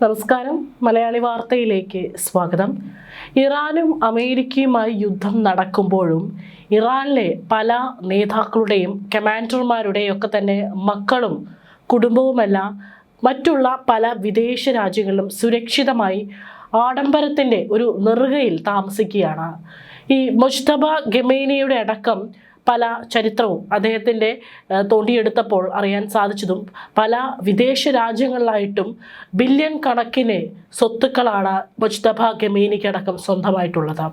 നമസ്കാരം. മലയാളി വാർത്തയിലേക്ക് സ്വാഗതം. ഇറാനും അമേരിക്കയുമായി യുദ്ധം നടക്കുമ്പോഴും ഇറാനിലെ പല നേതാക്കളുടെയും കമാൻഡർമാരുടെയും ഒക്കെ തന്നെ മക്കളും കുടുംബവുമെല്ലാം മറ്റുള്ള പല വിദേശ രാജ്യങ്ങളിലും സുരക്ഷിതമായി ആഡംബരത്തിൻ്റെ ഒരു നെറുകയിൽ താമസിക്കുകയാണ്. ഈ മുജ്തബ ഖമേനിയുടെ അടക്കം പല ചരിത്രവും അദ്ദേഹത്തിൻ്റെ തോണ്ടിയെടുത്തപ്പോൾ അറിയാൻ സാധിച്ചതും പല വിദേശ രാജ്യങ്ങളിലായിട്ടും ബില്യൺ കണക്കിന് സ്വത്തുക്കളാണ് മുജ്തബ ഖമേനിക്കടക്കം സ്വന്തമായിട്ടുള്ളത്.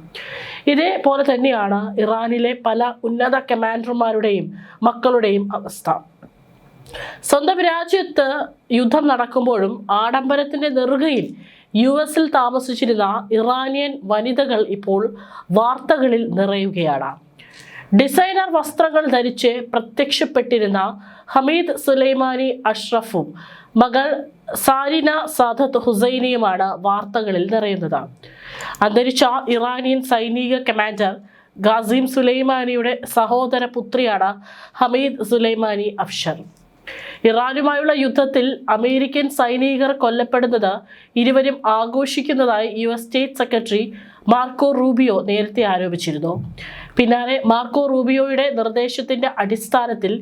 ഇതേപോലെ തന്നെയാണ് ഇറാനിലെ പല ഉന്നത കമാൻഡർമാരുടെയും മക്കളുടെയും അവസ്ഥ. സ്വന്തം രാജ്യത്ത് യുദ്ധം നടക്കുമ്പോഴും ആഡംബരത്തിൻ്റെ നെറുകയിൽ US-ൽ താമസിച്ചിരുന്ന ഇറാനിയൻ വനിതകൾ ഇപ്പോൾ വാർത്തകളിൽ നിറയുകയാണ്. ഡിസൈനർ വസ്ത്രങ്ങൾ ധരിച്ച് പ്രത്യക്ഷപ്പെട്ടിരുന്ന ഹമീദ് സുലൈമാനി അഷ്റഫും മകൾ സാരിന സാദത്ത് ഹുസൈനിയുമാണ് വാർത്തകളിൽ നിറയുന്നത്. അന്തരിച്ച ഇറാനിയൻ സൈനിക കമാൻഡർ ഖാസിം സുലൈമാനിയുടെ സഹോദര പുത്രിയാണ് ഹമീദ് സുലൈമാനി അഫ്ഷർ. ഇറാനുമായുള്ള യുദ്ധത്തിൽ അമേരിക്കൻ സൈനികർ കൊല്ലപ്പെടുന്നത് ഇരുവരും ആഘോഷിക്കുന്നതായി US state secretary Marco Rubio നേരത്തെ ആരോപിച്ചിരുന്നു. പിന്നാലെ മാർക്കോ റൂബിയോയുടെ നിർദ്ദേശത്തിന്റെ അടിസ്ഥാനത്തിൽ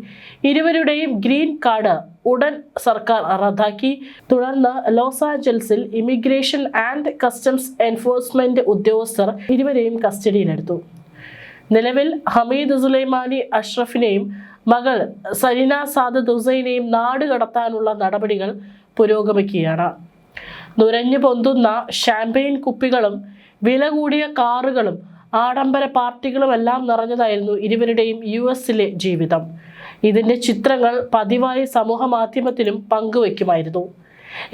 ഇരുവരുടെയും ഗ്രീൻ കാർഡ് ഉടൻ സർക്കാർ റദ്ദാക്കി. തുടർന്ന് ലോസ് ആഞ്ചൽസിൽ ഇമിഗ്രേഷൻ ആൻഡ് കസ്റ്റംസ് എൻഫോഴ്സ്മെന്റ് ഉദ്യോഗസ്ഥർ ഇരുവരെയും കസ്റ്റഡിയിലെടുത്തു. നിലവിൽ ഹമീദ് സുലൈമാനി അഷ്റഫിനെയും മകൾ സരിന സാദത്ത് ഹുസൈനെയും നാട് കടത്താനുള്ള നടപടികൾ പുരോഗമിക്കുകയാണ്. നുരഞ്ഞു പൊന്തുന്ന ഷാമ്പെയിൻ കുപ്പികളും വില കൂടിയ കാറുകളും ആഡംബര പാർട്ടികളുമെല്ലാം നിറഞ്ഞതായിരുന്നു ഇരുവരുടെയും US-ലെ ജീവിതം. ഇതിൻ്റെ ചിത്രങ്ങൾ പതിവായി സമൂഹ മാധ്യമത്തിലും പങ്കുവയ്ക്കുമായിരുന്നു.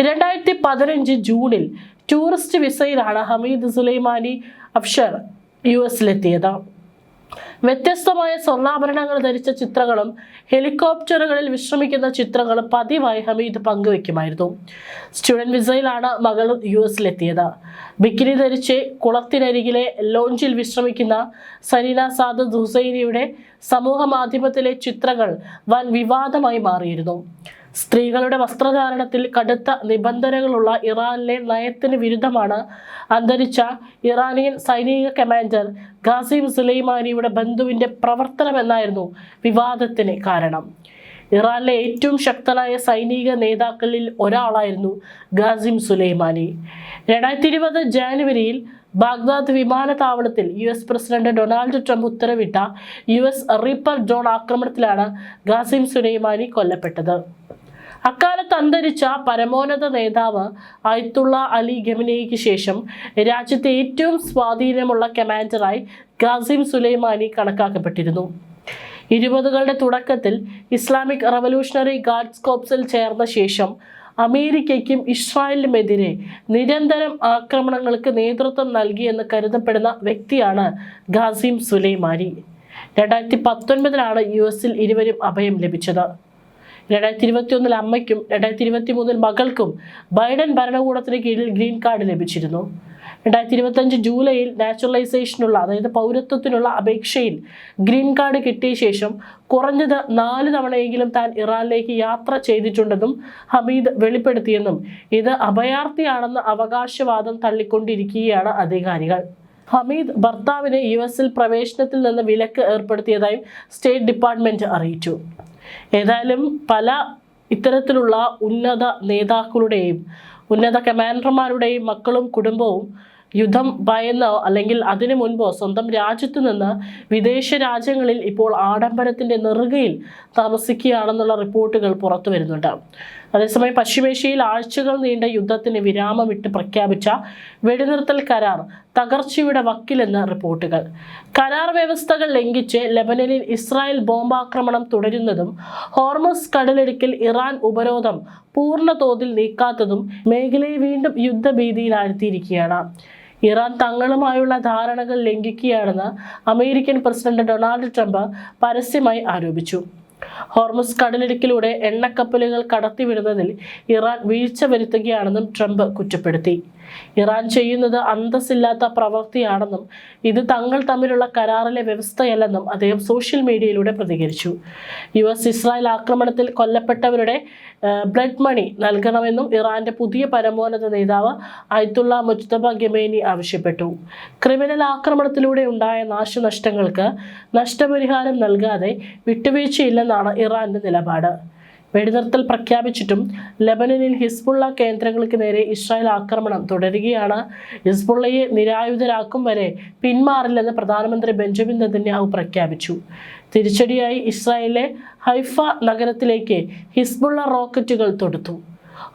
2015 ജൂണിൽ ടൂറിസ്റ്റ് വിസയിലാണ് ഹമീദ് സുലൈമാനി അഫ്ഷർ US-ലെത്തിയത്. വ്യത്യസ്തമായ സ്വർണ്ണാഭരണങ്ങൾ ധരിച്ച ചിത്രങ്ങളും ഹെലികോപ്റ്ററുകളിൽ വിശ്രമിക്കുന്ന ചിത്രങ്ങളും പതിവായി ഹമീദ് പങ്കുവെക്കുമായിരുന്നു. സ്റ്റുഡന്റ് വിസയിലാണ് മകൾ US-ലെത്തിയത്. ബിക്കിനി ധരിച്ച് കുളത്തിനരികിലെ ലോഞ്ചിൽ വിശ്രമിക്കുന്ന സരീന സാദത്ത് ഹുസൈനിയുടെ സമൂഹ മാധ്യമത്തിലെ ചിത്രങ്ങൾ വൻ വിവാദമായി മാറിയിരുന്നു. സ്ത്രീകളുടെ വസ്ത്രധാരണത്തിൽ കടുത്ത നിബന്ധനകളുള്ള ഇറാനിലെ നയത്തിന് വിരുദ്ധമാണ് അന്തരിച്ച ഇറാനിയൻ സൈനിക കമാൻഡർ ഖാസിം സുലൈമാനിയുടെ ബന്ധുവിൻ്റെ പ്രവർത്തനമെന്നായിരുന്നു വിവാദത്തിന് കാരണം. ഇറാനിലെ ഏറ്റവും ശക്തനായ സൈനിക നേതാക്കളിൽ ഒരാളായിരുന്നു ഖാസിം സുലൈമാനി. 2020 ജാനുവരിയിൽ ബാഗ്ദാദ് വിമാനത്താവളത്തിൽ US പ്രസിഡന്റ് ഡൊണാൾഡ് ട്രംപ് ഉത്തരവിട്ട US റീപ്പർ ഡ്രോൺ ആക്രമണത്തിലാണ് ഖാസിം സുലൈമാനി കൊല്ലപ്പെട്ടത്. അക്കാലത്ത് അന്തരിച്ച പരമോന്നത നേതാവ് അയത്തുള്ള അലി ഖമനേയിക്ക് ശേഷം രാജ്യത്തെ ഏറ്റവും സ്വാധീനമുള്ള കമാൻഡറായി ഖാസിം സുലൈമാനി കണക്കാക്കപ്പെട്ടിരുന്നു. 20കളുടെ തുടക്കത്തിൽ ഇസ്ലാമിക് റവല്യൂഷണറി ഗാർഡ്സ് കോർപ്സിൽ ചേർന്ന ശേഷം അമേരിക്കയ്ക്കും ഇസ്രായേലിനുമെതിരെ നിരന്തരം ആക്രമണങ്ങൾക്ക് നേതൃത്വം നൽകിയെന്ന് കരുതപ്പെടുന്ന വ്യക്തിയാണ് ഖാസിം സുലൈമാനി. 2019 US-ൽ ഇരുവരും അഭയം ലഭിച്ചത്. 2021 അമ്മയ്ക്കും 2023 മകൾക്കും ബൈഡൻ ഭരണകൂടത്തിന് കീഴിൽ ഗ്രീൻ കാർഡ് ലഭിച്ചിരുന്നു. 2025 ജൂലൈയിൽ നാച്ചുറലൈസേഷനുള്ള അതായത് പൗരത്വത്തിനുള്ള അപേക്ഷയിൽ ഗ്രീൻ കാർഡ് കിട്ടിയ ശേഷം കുറഞ്ഞത് 4 തവണയെങ്കിലും താൻ ഇറാനിലേക്ക് യാത്ര ചെയ്തിട്ടുണ്ടെന്നും ഹമീദ് വെളിപ്പെടുത്തിയെന്നും ഇത് അഭയാർത്ഥിയാണെന്ന അവകാശവാദം തള്ളിക്കൊണ്ടിരിക്കുകയാണ് അധികാരികൾ. ഹമീദ് ഭർത്താവിന് US-ൽ പ്രവേശനത്തിൽ നിന്ന് വിലക്ക് ഏർപ്പെടുത്തിയതായും സ്റ്റേറ്റ് ഡിപ്പാർട്ട്മെന്റ് അറിയിച്ചു. ഏതായാലും പല ഇത്തരത്തിലുള്ള ഉന്നത നേതാക്കളുടെയും ഉന്നത കമാൻഡർമാരുടെയും മക്കളും കുടുംബവും യുദ്ധം ഭയന്നോ അല്ലെങ്കിൽ അതിനു മുൻപോ സ്വന്തം രാജ്യത്തു നിന്ന് വിദേശ രാജ്യങ്ങളിൽ ഇപ്പോൾ ആഡംബരത്തിൻ്റെ നെറുകയിൽ താമസിക്കുകയാണെന്നുള്ള റിപ്പോർട്ടുകൾ പുറത്തു വരുന്നുണ്ട്. അതേസമയം പശ്ചിമേഷ്യയിൽ ആഴ്ചകൾ നീണ്ട യുദ്ധത്തിന് വിരാമമിട്ട് പ്രഖ്യാപിച്ച വെടിനിർത്തൽ കരാർ തകർച്ചയുടെ വക്കിലെന്ന് റിപ്പോർട്ടുകൾ. കരാർ വ്യവസ്ഥകൾ ലംഘിച്ച് ലെബനനിൽ ഇസ്രായേൽ ബോംബാക്രമണം തുടരുന്നതും ഹോർമസ് കടലിടുക്കിൽ ഇറാൻ ഉപരോധം പൂർണ്ണ തോതിൽ നീക്കാത്തതും മേഖലയെ വീണ്ടും യുദ്ധഭീതിയിലാഴ്ത്തിയിരിക്കുകയാണ്. ഇറാൻ തങ്ങളുമായുള്ള ധാരണകൾ ലംഘിക്കുകയാണെന്ന് അമേരിക്കൻ പ്രസിഡന്റ് ഡൊണാൾഡ് ട്രംപ് പരസ്യമായി ആരോപിച്ചു. ഹോർമസ് കടലിടുക്കിലൂടെ എണ്ണക്കപ്പലുകൾ കടത്തിവിടുന്നതിൽ ഇറാൻ വീഴ്ച വരുത്തുകയാണെന്നും ട്രംപ് കുറ്റപ്പെടുത്തി. ഇറാൻ ചെയ്യുന്നത് അന്തസ്സില്ലാത്ത പ്രവൃത്തിയാണെന്നും ഇത് തങ്ങൾ തമ്മിലുള്ള കരാറിലെ വ്യവസ്ഥയല്ലെന്നും അദ്ദേഹം സോഷ്യൽ മീഡിയയിലൂടെ പ്രതികരിച്ചു. ഇസ്രായേൽ ആക്രമണത്തിൽ കൊല്ലപ്പെട്ടവരുടെ ബ്ലഡ് മണി നൽകണമെന്നും ഇറാന്റെ പുതിയ പരമോന്നത നേതാവ് അയത്തുള്ള മുജ്തബ ഖമേനി ആവശ്യപ്പെട്ടു. ക്രിമിനൽ ആക്രമണത്തിലൂടെ ഉണ്ടായ നാശനഷ്ടങ്ങൾക്ക് നഷ്ടപരിഹാരം നൽകാതെ വിട്ടുവീഴ്ചയില്ലെന്നാണ് ഇറാന്റെ നിലപാട്. വെടിനിർത്തൽ പ്രഖ്യാപിച്ചിട്ടും ലെബനനിൽ ഹിസ്ബുള്ള കേന്ദ്രങ്ങൾക്ക് നേരെ ഇസ്രായേൽ ആക്രമണം തുടരുകയാണ്. ഹിസ്ബുള്ളയെ നിരായുധരാക്കും വരെ പിന്മാറില്ലെന്ന് പ്രധാനമന്ത്രി ബെഞ്ചമിൻ നെതന്യാഹു പ്രഖ്യാപിച്ചു. തിരിച്ചടിയായി ഇസ്രായേലിലെ ഹൈഫ നഗരത്തിലേക്ക് ഹിസ്ബുള്ള റോക്കറ്റുകൾ തൊടുത്തു.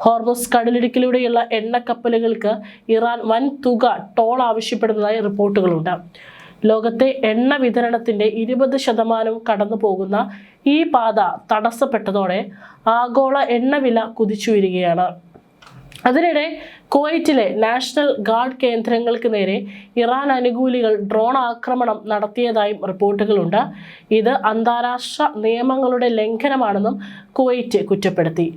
ഹോർമുസ് കടലിടുക്കിലൂടെയുള്ള എണ്ണക്കപ്പലുകൾക്ക് ഇറാൻ വൻ തുക ടോൾ ആവശ്യപ്പെടുന്നതായി റിപ്പോർട്ടുകളുണ്ട്. ലോകത്തെ എണ്ണ വിതരണത്തിന്റെ 20% കടന്നു പോകുന്ന ഈ പാത തടസ്സപ്പെട്ടതോടെ ആഗോള എണ്ണവില കുതിച്ചുയരുകയാണ്. അതിനിടെ കുവൈറ്റിലെ നാഷണൽ ഗാർഡ് കേന്ദ്രങ്ങൾക്ക് നേരെ ഇറാൻ അനുകൂലികൾ ഡ്രോൺ ആക്രമണം നടത്തിയതായും റിപ്പോർട്ടുകളുണ്ട്. ഇത് അന്താരാഷ്ട്ര നിയമങ്ങളുടെ ലംഘനമാണെന്നും കുവൈറ്റ് കുറ്റപ്പെടുത്തി.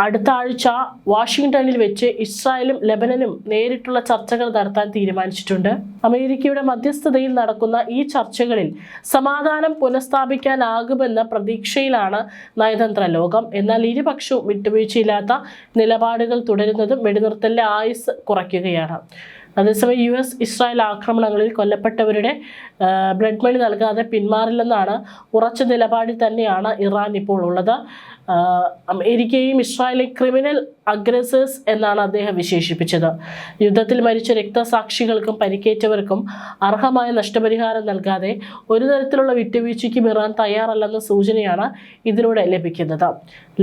അടുത്ത ആഴ്ച വാഷിംഗ്ടണിൽ വെച്ച് ഇസ്രായേലും ലെബനനും നേരിട്ടുള്ള ചർച്ചകൾ നടത്താൻ തീരുമാനിച്ചിട്ടുണ്ട്. അമേരിക്കയുടെ മധ്യസ്ഥതയിൽ നടക്കുന്ന ഈ ചർച്ചകളിൽ സമാധാനം പുനഃസ്ഥാപിക്കാനാകുമെന്ന പ്രതീക്ഷയിലാണ് നയതന്ത്ര ലോകം. എന്നാൽ ഇരുപക്ഷവും വിട്ടുവീഴ്ചയില്ലാത്ത നിലപാടുകൾ തുടരുന്നതും വെടിനിർത്തലിന്റെ ആയുസ് കുറയ്ക്കുകയാണ്. അതേസമയം ഇസ്രായേൽ ആക്രമണങ്ങളിൽ കൊല്ലപ്പെട്ടവരുടെ ബ്ലഡ് മണി നൽകാതെ പിന്മാറില്ലെന്നാണ് ഉറച്ച നിലപാടിൽ തന്നെയാണ് ഇറാൻ ഇപ്പോൾ ഉള്ളത്. അമേരിക്കയും ഇസ്രായേലും ക്രിമിനൽ അഗ്രസേഴ്സ് എന്നാണ് അദ്ദേഹം വിശേഷിപ്പിച്ചത്. യുദ്ധത്തിൽ മരിച്ച രക്തസാക്ഷികൾക്കും പരിക്കേറ്റവർക്കും അർഹമായ നഷ്ടപരിഹാരം നൽകാതെ ഒരു തരത്തിലുള്ള വിട്ടുവീഴ്ചയ്ക്കും ഇറാൻ തയ്യാറല്ലെന്ന സൂചനയാണ് ഇതിലൂടെ ലഭിക്കുന്നത്.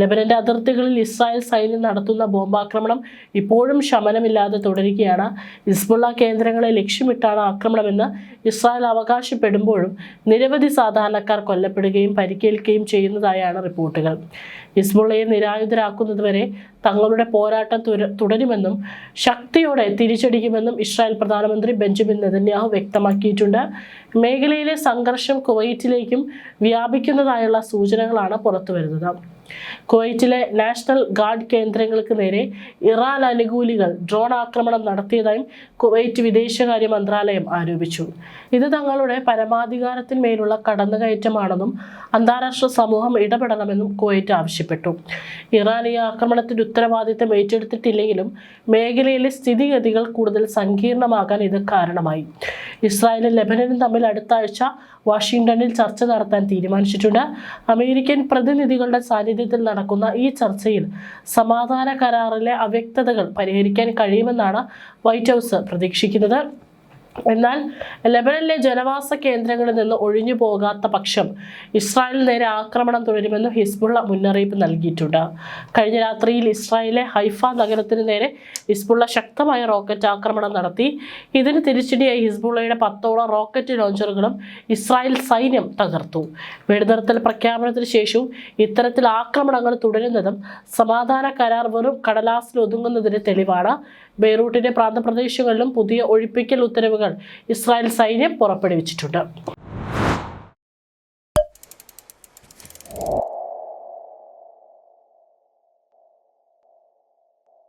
ലെബനന്റെ അതിർത്തികളിൽ ഇസ്രായേൽ സൈന്യം നടത്തുന്ന ബോംബാക്രമണം ഇപ്പോഴും ശമനമില്ലാതെ തുടരുകയാണ്. ഹിസ്ബുള്ള കേന്ദ്രങ്ങളെ ലക്ഷ്യമിട്ടാണ് ആക്രമണമെന്ന് ഇസ്രായേൽ അവകാശപ്പെടുമ്പോഴും നിരവധി സാധാരണക്കാർ കൊല്ലപ്പെടുകയും പരിക്കേൽക്കുകയും ചെയ്യുന്നതായാണ് റിപ്പോർട്ടുകൾ. ഹിസ്ബുള്ളയെ നിരായുധരാക്കുന്നതുവരെ തങ്ങളുടെ പോരാട്ടം തുടരുമെന്നും ശക്തിയോടെ തിരിച്ചടിക്കുമെന്നും ഇസ്രായേൽ പ്രധാനമന്ത്രി ബെഞ്ചമിൻ നെതന്യാഹു വ്യക്തമാക്കിയിട്ടുണ്ട്. മേഖലയിലെ സംഘർഷം കുവൈറ്റിലേക്കും വ്യാപിക്കുന്നതായുള്ള സൂചനകളാണ് പുറത്തുവരുന്നത്. കുവൈറ്റിലെ നാഷണൽ ഗാർഡ് കേന്ദ്രങ്ങൾക്ക് നേരെ ഇറാൻ അനുകൂലികൾ ഡ്രോൺ ആക്രമണം നടത്തിയതായും കുവൈറ്റ് വിദേശകാര്യ മന്ത്രാലയം ആരോപിച്ചു. ഇത് തങ്ങളുടെ പരമാധികാരത്തിന്മേലുള്ള കടന്നുകയറ്റമാണെന്നും അന്താരാഷ്ട്ര സമൂഹം ഇടപെടണമെന്നും കുവൈറ്റ് ആവശ്യപ്പെട്ടു. ഇറാൻ ഈ ആക്രമണത്തിന്റെ ഉത്തരവാദിത്തം ഏറ്റെടുത്തിട്ടില്ലെങ്കിലും മേഖലയിലെ സ്ഥിതിഗതികൾ കൂടുതൽ സങ്കീർണമാകാൻ ഇത് കാരണമായി. ഇസ്രായേലും ലെബനനും തമ്മിൽ അടുത്ത ആഴ്ച വാഷിംഗ്ടണിൽ ചർച്ച നടത്താൻ തീരുമാനിച്ചിട്ടുണ്ട്. അമേരിക്കൻ പ്രതിനിധികളുടെ സാന്നിധ്യത്തിൽ നടക്കുന്ന ഈ ചർച്ചയിൽ സമാധാന കരാറിലെ അവ്യക്തതകൾ പരിഹരിക്കാൻ കഴിയുമെന്നാണ് വൈറ്റ് ഹൗസ് പ്രതീക്ഷിക്കുന്നത്. എന്നാൽ ലെബനനിലെ ജനവാസ കേന്ദ്രങ്ങളിൽ നിന്ന് ഒഴിഞ്ഞു പോകാത്ത പക്ഷം ഇസ്രായേലിന് നേരെ ആക്രമണം തുടരുമെന്നും ഹിസ്ബുള്ള മുന്നറിയിപ്പ് നൽകിയിട്ടുണ്ട്. കഴിഞ്ഞ രാത്രിയിൽ ഇസ്രായേലിലെ ഹൈഫ നഗരത്തിന് നേരെ ഹിസ്ബുള്ള ശക്തമായ റോക്കറ്റ് ആക്രമണം നടത്തി. ഇതിന് തിരിച്ചടിയായി ഹിസ്ബുള്ളയുടെ 10ഓളം റോക്കറ്റ് ലോഞ്ചറുകളും ഇസ്രായേൽ സൈന്യം തകർത്തു. വെടിനിർത്തൽ പ്രഖ്യാപനത്തിന് ശേഷവും ഇത്തരത്തിൽ ആക്രമണങ്ങൾ തുടരുന്നതും സമാധാന കരാർ വെറും കടലാസിൽ ഒതുങ്ങുന്നതിന് തെളിവാണ്. ബെയ്റൂട്ടിന്റെ പ്രാന്തപ്രദേശങ്ങളിലും പുതിയ ഒഴിപ്പിക്കൽ ഉത്തരവുകൾ ഇസ്രായേൽ സൈന്യം പുറപ്പെടുവിച്ചിട്ടുണ്ട്.